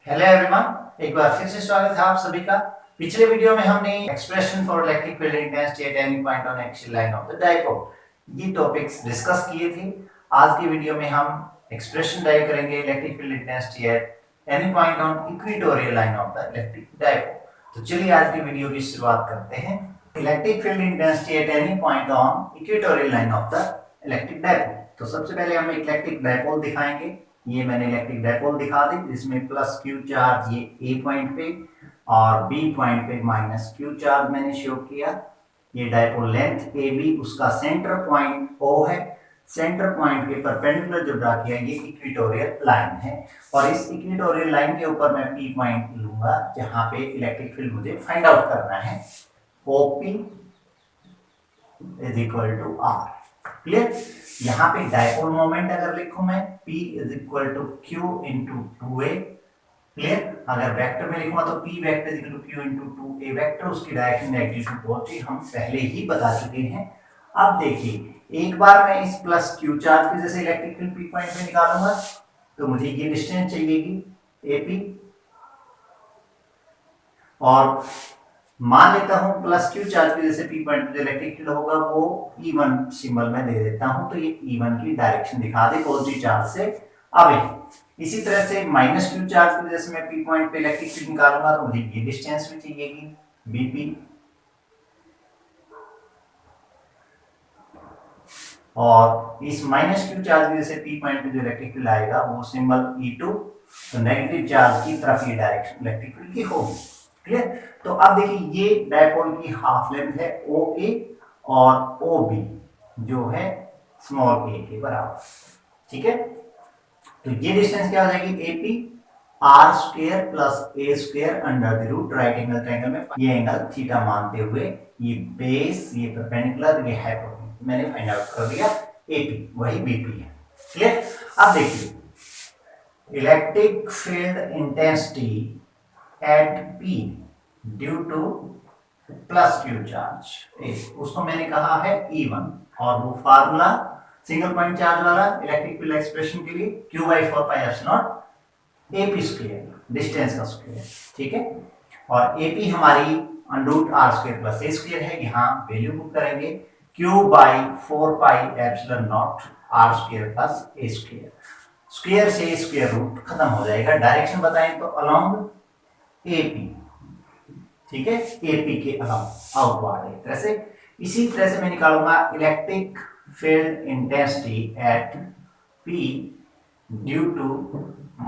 Hello everyone, एक बार फिर से स्वागत है आप सभी का। पिछले वीडियो में हमने expression for electric field intensity eight any point on axial line of the dipole ये टॉपिक्स डिस्कस किए थे। आज की वीडियो में हम एक्सप्रेशन ड्राइव करेंगे electric field intensity eight any point on equatorial line of the electric dipole. तो चलिए आज की वीडियो की शुरुआत करते हैं। Electric field intensity eight any point on equatorial line of the electric dipole. तो सबसे पहले हम इलेक्ट्रिक डाइपोल दिखाएंगे। ये मैंने इलेक्ट्रिक डाइपोल दिखा दी, जिसमें प्लस क्यू चार्ज ये ए पॉइंट पे और बी पॉइंट पे माइनस क्यू चार्ज मैंने शो किया। ये डाइपोल लेंथ ए बी, उसका सेंटर पॉइंट ओ है। सेंटर पॉइंट के परपेंडिकुलर जो ड्रा किया ये इक्वेटोरियल लाइन है और इस इक्वेटोरियल लाइन के ऊपर मैं पी पॉइंट लूंगा जहां पे इलेक्ट्रिक फील्ड मुझे फाइंड आउट करना है। OP is equal to R. Clear? यहाँ पे डाइपोल मोमेंट अगर लिखूं मैं P is equal to Q into 2A। Clear? अगर वेक्टर में लिखूंगा तो P vector is equal to Q into 2A vector, उसकी डायरेक्शन नेगेटिव टू पॉजिटिव हम पहले ही बता चुके हैं। अब देखिए, एक बार मैं इस प्लस Q चार्ज की जैसे इलेक्ट्रिक फील्ड P पॉइंट पे निकालूंगा तो मुझे ये डिस्टेंस चाहिएगी AP, और मान लेता हूं प्लस क्यू चार्ज की वजह से पी पॉइंट जो इलेक्ट्रिक फील्ड होगा वो E1 सिंबल में दे देता हूं, तो ये E1 की डायरेक्शन दिखा दे पॉजिटिव चार्ज से अवे। इसी तरह से माइनस क्यू चार्ज की वजह से मैं पी पॉइंट पे इलेक्ट्रिक फील्ड निकालूंगा तो मुझे ये डिस्टेंस भी चाहिएगी BP, और इस माइनस क्यू चार्ज की वजह से पी पॉइंट पे जो इलेक्ट्रिक फील्ड आएगा वो सिंबल E2, तो नेगेटिव चार्ज की तरफ ये डायरेक्शन इलेक्ट्रिक फील्ड की होगी। क्लियर? तो अब देखिए, ये डाइपोल की हाफ लेंथ है OA और OB जो है स्मॉल a के बराबर। ठीक है, तो ये डिस्टेंस क्या हो जाएगी AP r square plus a square under the root right angle triangle में ये एंगल थीटा मानते हुए ये बेस, ये परपेंडिकुलर, ये हाइपोटेन्यूज मैंने फाइंड आउट कर दिया। AP वही BP है। क्लियर? अब देखिए, electric field intensity at P due two plus Q charge उसको मैंने कहा है E1, और वो फार्मूला सिंगल पॉइंट चार्ज वाला इलेक्ट्रिक फील्ड एक्सप्रेशन के लिए Q/4πε0 AP स्क्वायर, डिस्टेंस का स्क्वायर। ठीक है, और AP हमारी under r square plus a square है, यहाँ वैल्यू पुट करेंगे Q/4πε0 r square plus a square. Square से स्क्वायर रूट खत्म हो जाएगा। डायरेक्शन बताएं तो अलोंग AP। ठीक है, AP के अलावा आउटवर्ड एक तरह से। इसी तरह से मैं निकालूंगा electric field intensity at P due to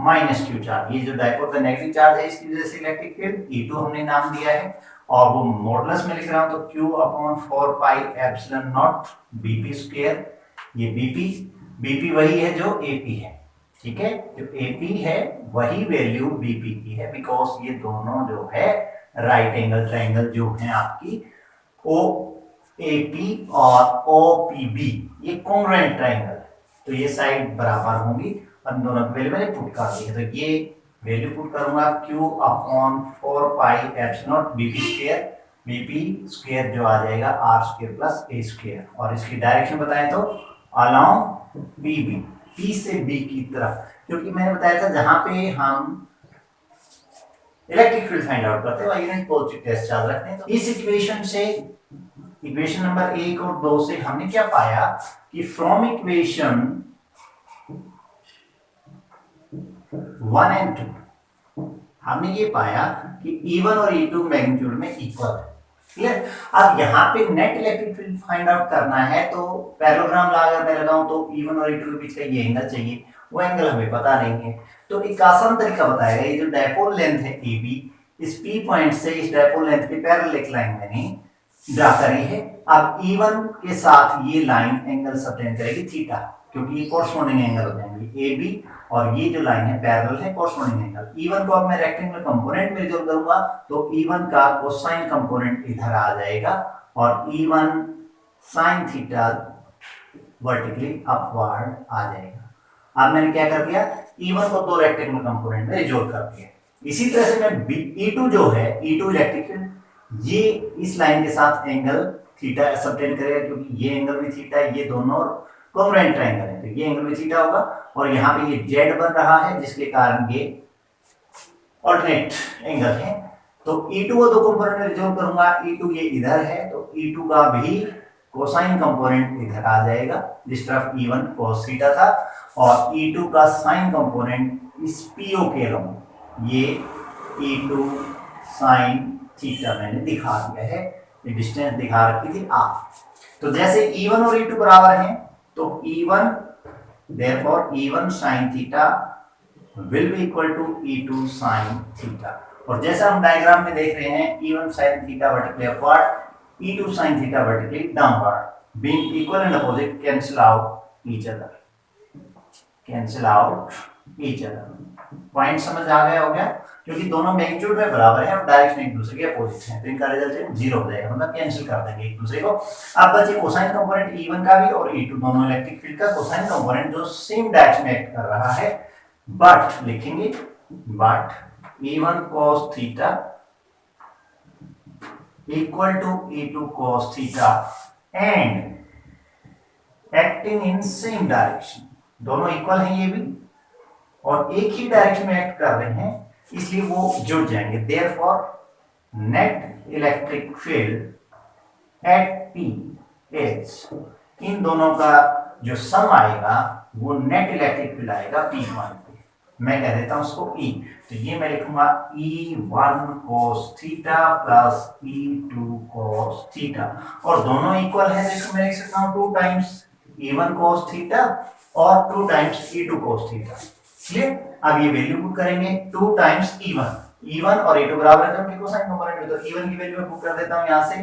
minus Q charge. ये जो डाइपोल का नेगेटिव चार्ज है इसकी वजह से इलेक्ट्रिक फील्ड E2 हमने नाम दिया है, और वो मॉडुलस में लिख रहा हूं तो Q/4πε0 BP स्क्वायर। ये BP वही है जो AP है। ठीक है, जो AP है वही वैल्यू BP की है, बिकॉज ये दोनों जो है राइट एंगल ट्रायंगल जो है आपकी OAP और OPB ये कॉन्ग्रुएंट ट्रायंगल, तो ये साइड बराबर होंगी और दोनों की वैल्यू मैंने पुट कर दी है। तो ये वैल्यू पुट करूंगा Q/4πε0 BP square, BP square जो आ जाएगा r square plus a square, और इसकी डायरेक्शन बताएं तो अलोंग PB, P से B की तरफ, क्योंकि मैंने बताया था जहां पे हम इलेक्ट्रिक फील्ड फाइंड आउट करते हैं यूनिट पॉजिटिव टेस्ट चार्ज रखते हैं। तो इस इक्वेशन से, इक्वेशन नंबर 1 और 2 से हमने क्या पाया कि फ्रॉम इक्वेशन 1 एंड 2 हमने ये पाया कि E1 और E2 मैग्नीट्यूड में इक्वल है। क्लियर? अब यहाँ पे net electric field find out करना है तो पैरेललोग्राम ला अगर मैं लगाऊं तो E1 और E2 के बीच का ये एंगल चाहिए, वो एंगल हमें पता नहीं है। तो एक आसान तरीका बताएगा, ये जो डाइपोल लेंथ है AB, इस P पॉइंट से इस डाइपोल लेंथ की पैरेलल एक लाइन मैंने ड्रा करी है। अब E1 के साथ ये लाइन एंगल सबटेंड करेगी थीटा, क्योंकि ये कोरस्पोंडिंग एंगल हो जाएंगे AB, और ये जो लाइन है पैरेलल है कोरस्पोंडिंग एंगल। E1 को अब मैं रेक्टेंगुलर कंपोनेंट में रिजॉल्व करूंगा तो E1 का कोसाइन कंपोनेंट इधर आ जाएगा और E1 sine theta vertically upward आ जाएगा। अब मैंने क्या कर दिया, E1 को दो रेक्टेंगुलर कंपोनेंट में रिजॉल्व कर दिया। इसी तरह से मैं E2 जो है, E2 इलेक्ट्रिक फील्ड, ये इस लाइन के साथ एंगल थीटा सबटेंड करेगा, क्योंकि ये एंगल भी थीटा है, ये दोनों कॉन्ग्रुएंट ट्रायंगल है, तो ये एंगल भी थीटा होगा, और यहाँ पे ये जेड बन रहा है जिसके कारण ये ऑल्टरनेट एंगल है। तो E2 को दो कंपोनेंट में रिजोल्व करूंगा, E2 ये इधर है तो E2 का भी कोसाइन कंपोनेंट इधर आ जाएगा जिस तरफ E1 cos थीटा था, और E2 का साइन कंपोनेंट इस PO के अलॉन्ग, ये E2 साइन थीटा मैंने दिखा दिया है, ये डिस्टेंस दिखा रखी थी R। तो जैसे E1 और E2 बराबर हैं तो E1 therefore E1 sin theta will be equal to E2 sin theta. और जैसा हम डायग्राम में देख रहे हैं E1 sin theta vertically upward, E2 sin theta vertically downward, being equal and opposite cancel out each other, cancel out each other। Point समझ आ गया हो गया, क्योंकि दोनों मैग्नीट्यूड में बराबर हैं और डायरेक्शन एक दूसरे के अपोजिट हैं तो इनका रिजल्टेंट जीरो हो जाएगा, मतलब कैंसिल कर देंगे एक दूसरे को। अब बचे कोसाइन कंपोनेंट E1 का भी और E2 दोनों इलेक्ट्रिक फील्ड का कोसाइन कंपोनेंट जो सेम डायरेक्शन में एक्ट कर रहा है, बट लिखेंगे but E1 cos theta equal to E2 cos theta and acting in same direction, दोनों इक्वल हैं ये भी और एक ही डायरेक्शन में एक्ट कर रहे हैं इसलिए वो जुड़ जाएंगे। Therefore net electric field at P H, इन दोनों का जो सम आएगा वो नेट इलेक्ट्रिक फील्ड आएगा पी पॉइंट पे, मैं कह देता हूं उसको E। तो ये मैं लिखूंगा E1 cos theta plus E2 cos theta, और दोनों इक्वल है तो इसको मैं लिख सकता हूं 2 टाइम्स E1 cos थीटा और 2 times E2 cos theta. Clear? अब ये वैल्यू पुट करेंगे 2 टाइम्स E1 और E2 बराबर है तो उनकी कोसाइन कंपोनेंट में, तो E1 की वैल्यू मैं पुट कर देता हूं यहां से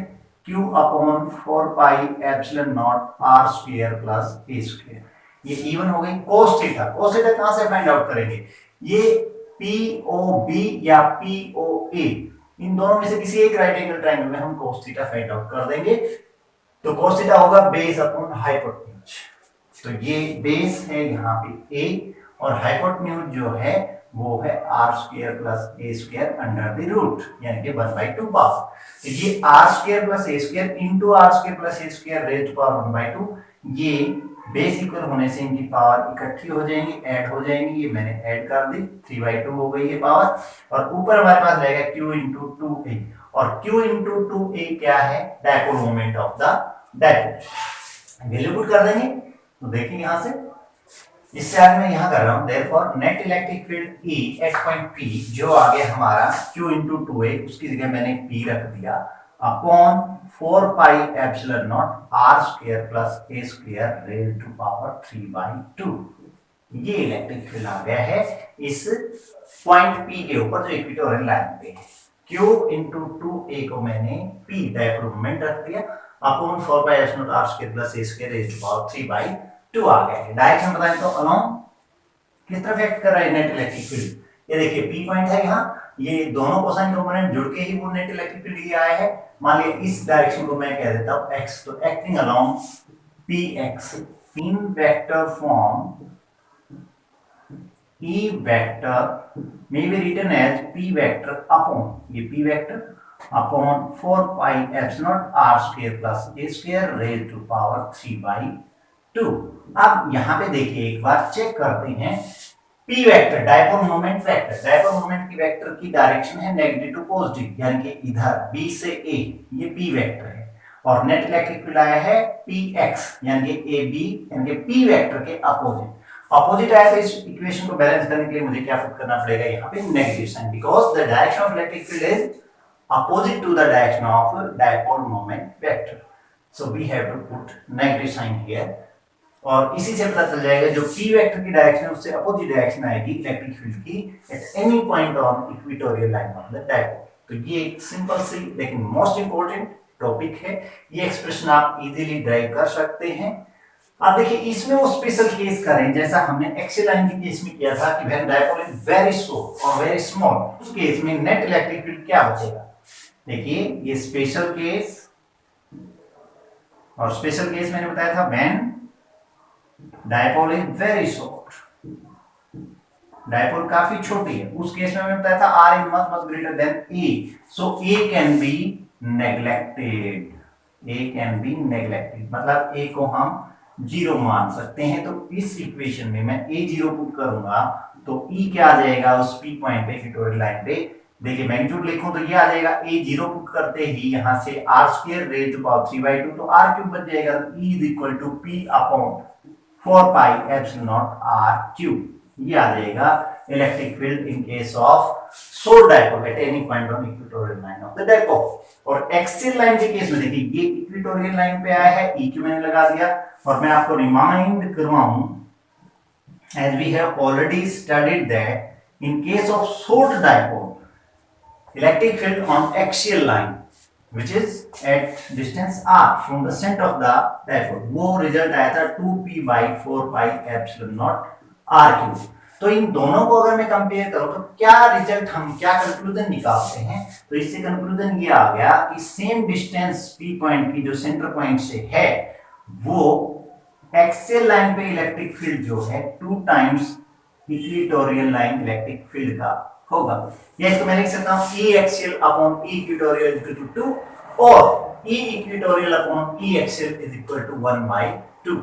Q upon 4 pi epsilon naught R square plus A square, ये E1 हो गई। cos थीटा, cos थीटा कहां से फाइंड आउट करेंगे, ये POB या POA इन दोनों में से किसी एक राइट एंगल ट्रायंगल में हम cos थीटा फाइंड आउट कर देंगे। तो cos थीटा होगा बेस अपॉन हाइपोटेन्यूज, तो ये बेस है यहाँ पे A और हाइपोटेन्यूज जो है वो है R square plus A square under the root, यानी कि 1/2 पावर। तो ये R square plus A square into R square plus A square raise to power 1/2, ये बेस इक्वल होने से इनकी पावर इकट्ठी हो जाएंगी, ऐड हो जाएंगी, ये मैंने ऐड कर दी 3/2 हो गई है पावर, और ऊपर हमारे पास रहेगा Q इंटू 2A, और Q इंटू 2A क्या है, dipole moment of the dipole, value put कर देंगे। तो देखिए यहां से इससे आगे मैं यहां कर रहा हूं, therefore net electric field E at point P जो आ गया हमारा Q इंटू 2A, उसकी जगह मैंने P रख दिया upon 4 pi epsilon naught R square plus A square raise to power 3/2, ये इलेक्ट्रिक फील्ड आ गया है इस पॉइंट P के ऊपर जो इक्वेटोरियल लाइन पे है। Q इंटू 2A को मैंने P डायपोल मोमेंट रख दिया upon 4 pi epsilon naught R square plus A square raise to power 3/2 आ गया है। डायरेक्शन बताएं तो अलोंग किस तरफ एक्ट कर रहा है नेट इलेक्ट्रिक फील्ड, ये देखिए P पॉइंट है यहाँ, ये दोनों कोसाइन कंपोनेंट जुड़ के ही वो नेट इलेक्ट्रिक फील्ड ये आया है। मान लिया इस डायरेक्शन को मैं कह देता हूं x, तो acting along Px in vector form E vector may be written as P vector upon, ये P vector upon 4 pi epsilon R square plus A square raise to power 3/2। अब यहां पे देखिए एक बार चेक करते हैं, P vector dipole moment vector, dipole moment की vector की डायरेक्शन है नेगेटिव टू पॉजिटिव, यानी कि इधर B से A, ये P वेक्टर है, और नेट इलेक्ट्रिक फील्ड आया है Px यानी कि AB यानी कि P वेक्टर के अपोजिट, अपोजिट आया तो इस इक्वेशन को बैलेंस करने के लिए मुझे क्या पुट करना पड़ेगा यहाँ पे negative sign, because the direction of electric field is opposite to the direction of dipole moment vector, so we have to put negative sign here, और इसी से पता चल जाएगा जो P वेक्टर की डायरेक्शन है उससे अपोजिट डायरेक्शन आएगी इलेक्ट्रिक फील्ड की eight any point on equatorial line of the dipole. तो ये एक सिंपल सी लेकिन मोस्ट इंपॉर्टेंट टॉपिक है, ये एक्सप्रेशन आप इजीली ड्राइव कर सकते हैं। अब देखिए इसमें वो स्पेशल केस करें जैसा हमने एक्सियल लाइन के केस में किया था कि when dipole is very short और वेरी स्मॉल, उस केस में नेट इलेक्ट्रिक फील्ड क्या बचेगा। देखिए ये स्पेशल केस, और स्पेशल केस मैंने बताया था when dipole is very short, dipole काफी छोटी है, उस केस में मैंने बताया था R is much greater than A, so A can be neglected, A can be neglected, मतलब A को हम जीरो मान सकते हैं। तो इस इक्वेशन में मैं A0 पुट करूंगा तो ई क्या आ जाएगा उस पी पॉइंट पे इक्वेटोरियल लाइन पे, देखिए मैग्नीट्यूड लिखूं तो ये आ जाएगा ए जीरो पुट करते ही यहां से R square raise to power 3/2 तो आर क्यूब बच जाएगा, E is equal to P upon 4 pi epsilon naught R cube. ये आ जाएगा electric field in case of sole dipole at any point on equatorial line of the dipole. और axial line के case में देखिए ये इक्वेटोरियल लाइन पे आया है, ई क्यू मैंने लगा दिया। और मैं आपको remind करवाऊं, as we have already studied that in case of short dipole, electric field on axial line which is at distance r from the center of the dipole, वो रिजल्ट आया था 2p by 4 pi epsilon naught r cube। तो इन दोनों को अगर मैं compare करूं तो क्या रिजल्ट, हम क्या कंक्लूजन निकालते हैं, तो इससे कंक्लूजन ये आ गया कि सेम डिस्टेंस p पॉइंट की जो सेंटर पॉइंट से है वो एक्सियल लाइन पे इलेक्ट्रिक फील्ड जो है 2 times equatorial line electric field का होगा। या इसको मैं लिख सकता हूं E axial upon E equatorial equal to 2 और E equatorial upon E axial is equal to 1/2।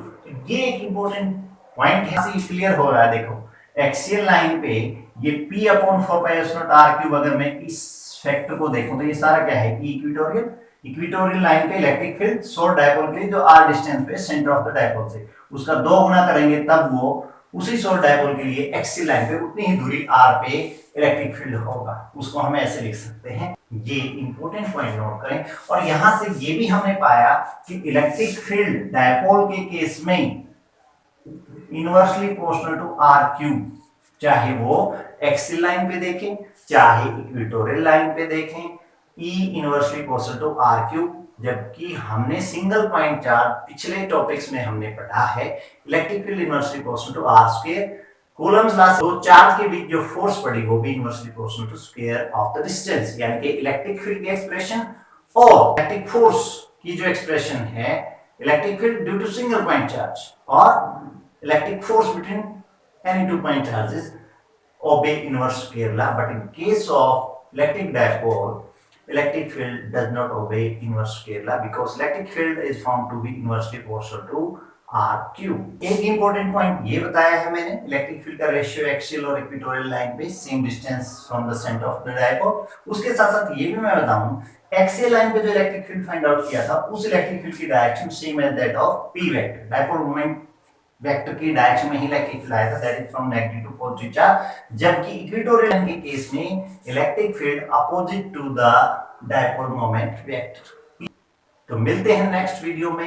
ये एक इंपॉर्टेंट पॉइंट है, से क्लियर हो रहा है। देखो एक्सियल लाइन पे ये p upon 4 pi epsilon r cube, अगर मैं इस फैक्टर को देखूं तो ये सारा क्या है ई इक्वेटोरियल, इक्वेटोरियल लाइन पे इलेक्ट्रिक फील्ड सोर्स डायपोल के लिए जो r डिस्टेंस पे सेंटर ऑफ द डायपोल से उसका 2 गुना करेंगे तब वो उसी सोर्स डायपोल के लिए एक्सियल लाइन पे उतनी ही दूरी r पे इलेक्ट्रिक फील्ड होगा। उसको हम ऐसे लिख सकते हैं। ये इंपॉर्टेंट पॉइंट नोट करें। और यहां से ये भी हमने पाया कि इलेक्ट्रिक फील्ड डायपोल के केस में inversely proportional to r cube, चाहे वो एक्सियल लाइन पे देखें चाहे इक्वेटोरियल लाइन पे देखें, E inversely proportional to r cube. जबकि हमने सिंगल पॉइंट चार्ज पिछले टॉपिक्स में हमने पढ़ा है electric field inversely proportional to r square. Coulomb's law से दो चार्ज के बीच जो फोर्स पड़ी वो भी inversely proportional to square of the distance, यानी कि इलेक्ट्रिक फील्ड की एक्सप्रेशन और इलेक्ट्रिक फोर्स की जो एक्सप्रेशन है electric field due to single point charge और electric force between any 2 point charges obey inverse square law, but in case of electric dipole electric field does not obey inverse square law because electric field is found to be inversely proportional to r cube। एक important point ये बताया है मैंने, electric field का ratio axial और equatorial line पे same distance from the centre of the dipole. उसके साथ साथ ये भी मैं बताऊं एक्सियल लाइन पे जो इलेक्ट्रिक फील्ड फाइंड आउट किया था उस इलेक्ट्रिक फील्ड की direction same as that of p vector, dipole moment vector की डायरेक्शन में ही इलेक्ट्रिक फील्ड आया था, that is from negative to positive charge. जबकि इक्वेटोरियल लाइन के केस में electric field opposite to the dipole moment vector. तो मिलते हैं नेक्स्ट वीडियो में।